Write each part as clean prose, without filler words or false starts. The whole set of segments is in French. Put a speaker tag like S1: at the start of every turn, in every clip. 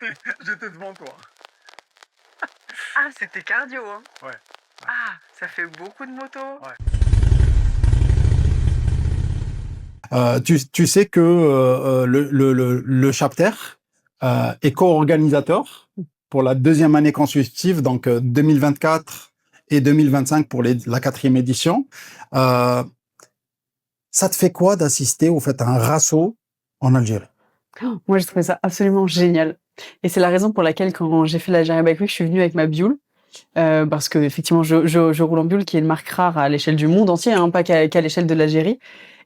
S1: J'étais devant toi.
S2: Ah, c'était cardio, hein.
S1: Ouais,
S2: Ah, ça fait beaucoup de moto.
S1: ouais. Tu sais que le chapter est co-organisateur pour la deuxième année consécutive, donc 2024 et 2025 pour la quatrième édition. Euh, Ça te fait quoi d'assister au fait à un rasso en Algérie?
S2: Moi, j'ai trouvé ça absolument génial. Et c'est la raison pour laquelle, quand j'ai fait l'Algérie Bike Week, je suis venue avec ma Bioule. Parce que effectivement, je roule en Bioule, qui est une marque rare à l'échelle du monde entier, hein, pas qu'à l'échelle de l'Algérie.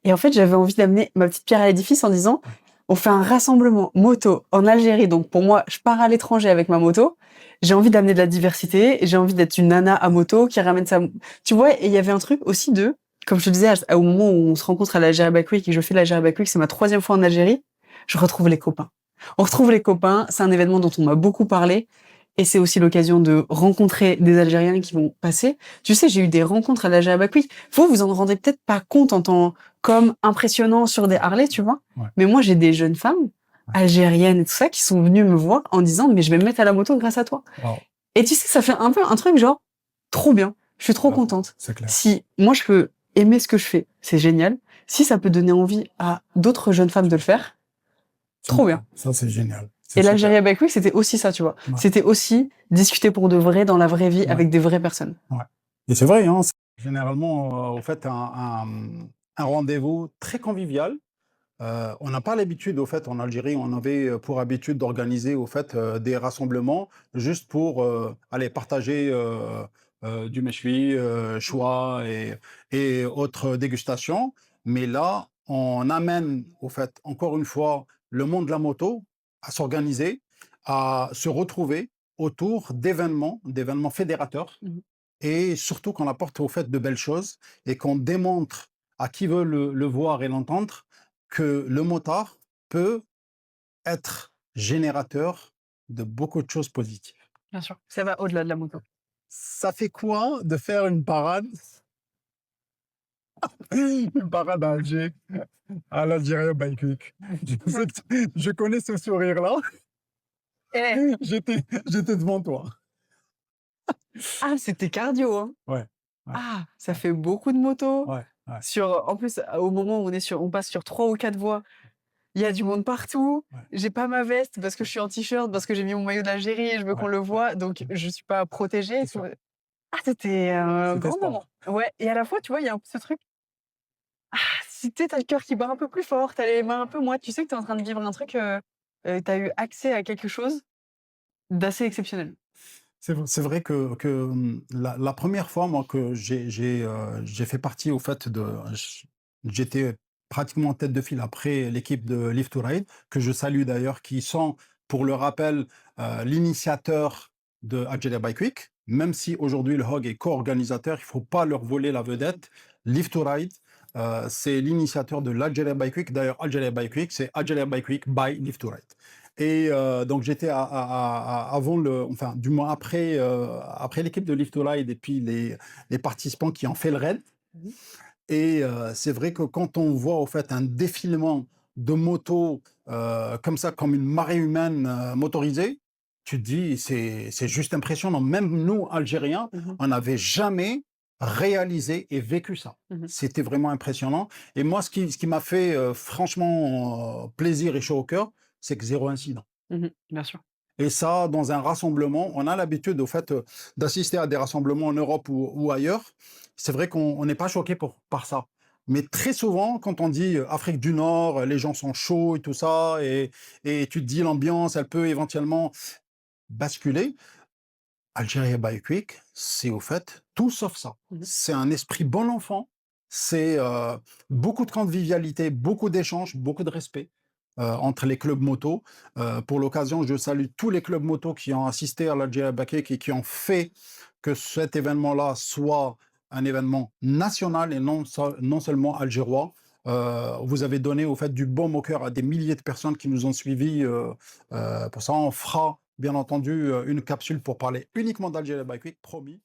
S2: Et en fait, j'avais envie d'amener ma petite pierre à l'édifice en disant, on fait un rassemblement moto en Algérie. Donc pour moi, je pars à l'étranger avec ma moto. J'ai envie d'amener de la diversité. J'ai envie d'être une nana à moto qui ramène sa... Tu vois, et il y avait un truc aussi de, comme je te disais, au moment où on se rencontre à l'Algérie Bike Week et que je fais l'Algérie Bike Week, c'est ma troisième fois en Algérie, je retrouve les copains. On retrouve les copains. C'est un événement dont on m'a beaucoup parlé. Et c'est aussi l'occasion de rencontrer des Algériens qui vont passer. Tu sais, j'ai eu des rencontres à l'Algérie Bike Week. Vous en rendez peut-être pas compte en tant comme impressionnant sur des Harley, tu vois.
S1: Ouais.
S2: Mais moi, j'ai des jeunes femmes algériennes et tout ça qui sont venues me voir en disant, mais je vais me mettre à la moto grâce à toi.
S1: Wow,
S2: Et tu sais, ça fait un peu un truc genre, trop bien. Je suis trop
S1: ouais,
S2: contente.
S1: c'est clair.
S2: Si moi, je peux aimer ce que je fais, c'est génial. Si ça peut donner envie à d'autres jeunes femmes de le faire, trop bien.
S1: Ça, c'est génial. C'est
S2: Et
S1: super.
S2: l'Algérie Bike Week, c'était aussi ça, tu vois.
S1: Ouais.
S2: C'était aussi discuter pour de vrai dans la vraie vie
S1: Ouais.
S2: avec des vraies personnes.
S1: Ouais. Et c'est vrai, hein, c'est généralement, au fait, un rendez-vous très convivial. On n'a pas l'habitude, au fait, en Algérie, on avait pour habitude d'organiser, au fait, des rassemblements juste pour aller partager du méchoui, choix et autres dégustations. Mais là, on amène, au fait, encore une fois, le monde de la moto à s'organiser, à se retrouver autour d'événements fédérateurs
S2: Mhm.
S1: et surtout qu'on apporte au fait de belles choses et qu'on démontre à qui veut le voir et l'entendre que le motard peut être générateur de beaucoup de choses positives.
S2: Bien sûr. Ça va au-delà de la moto.
S1: Ça fait quoi de faire une parade, une parade à Alger, à l'Algérie Bike Week? Je connais ce sourire-là.
S2: Eh,
S1: J'étais devant toi.
S2: ah, c'était cardio, hein.
S1: Ouais, ouais,
S2: Ah, ça fait beaucoup de motos.
S1: ouais, ouais,
S2: En plus, au moment où on passe sur 3 ou 4 voies, il y a du monde partout.
S1: ouais,
S2: J'ai pas ma veste parce que je suis en t-shirt, parce que j'ai mis mon maillot d'Algérie et je veux
S1: ouais,
S2: qu'on le voit, donc je suis pas protégée et
S1: c'est
S2: tout.
S1: sûr.
S2: Ah, c'était un
S1: C'était
S2: grand moment.
S1: sport.
S2: Ouais, et à la fois, tu vois, il y a un peu ce truc. Si tu sais, le cœur qui bat un peu plus fort, t'as les mains un peu moites, tu sais que t'es en train de vivre un truc, tu eu accès à quelque chose d'assez exceptionnel.
S1: C'est vrai que la première fois, moi, que j'ai fait partie, au fait, j'étais pratiquement en tête de file après l'équipe de Live to Ride, que je salue d'ailleurs, qui sont, pour le rappel, l'initiateur de Algeria Bike Week. Même si aujourd'hui le HOG est co-organisateur, il ne faut pas leur voler la vedette. Live to Ride, c'est l'initiateur de l'Algeria Bike Week. D'ailleurs, Algeria Bike Week, c'est Algeria Bike Week by Live to Ride. Et donc j'étais avant enfin du moins après l'équipe de Live to Ride et puis les participants qui ont fait le raid.
S2: Mmh.
S1: Et c'est vrai que quand on voit au fait un défilement de motos comme ça, comme une marée humaine motorisée, tu te dis c'est juste impressionnant. Même nous, Algériens,
S2: Mmh.
S1: on n'avait jamais réalisé et vécu ça.
S2: Mmh.
S1: C'était vraiment impressionnant. Et moi, ce qui m'a fait franchement plaisir et chaud au cœur, c'est que zéro incident.
S2: Mmh. Bien sûr.
S1: Et ça, dans un rassemblement, on a l'habitude, au fait, d'assister à des rassemblements en Europe ou ailleurs. C'est vrai qu'on n'est pas choqué par ça. Mais très souvent, quand on dit Afrique du Nord, les gens sont chauds et tout ça, et tu te dis l'ambiance, elle peut éventuellement basculer. Algeria Bike Week, c'est au fait tout sauf ça.
S2: Mmh.
S1: C'est un esprit bon enfant, c'est beaucoup de convivialité, beaucoup d'échanges, beaucoup de respect entre les clubs moto. Pour l'occasion, je salue tous les clubs moto qui ont assisté à l'Algeria Bike Week et qui ont fait que cet événement-là soit un événement national et non seulement algérois. Vous avez donné au fait du baume au cœur à des milliers de personnes qui nous ont suivis. Pour ça, on fera bien entendu une capsule pour parler uniquement d'Algeria Bike Week, promis.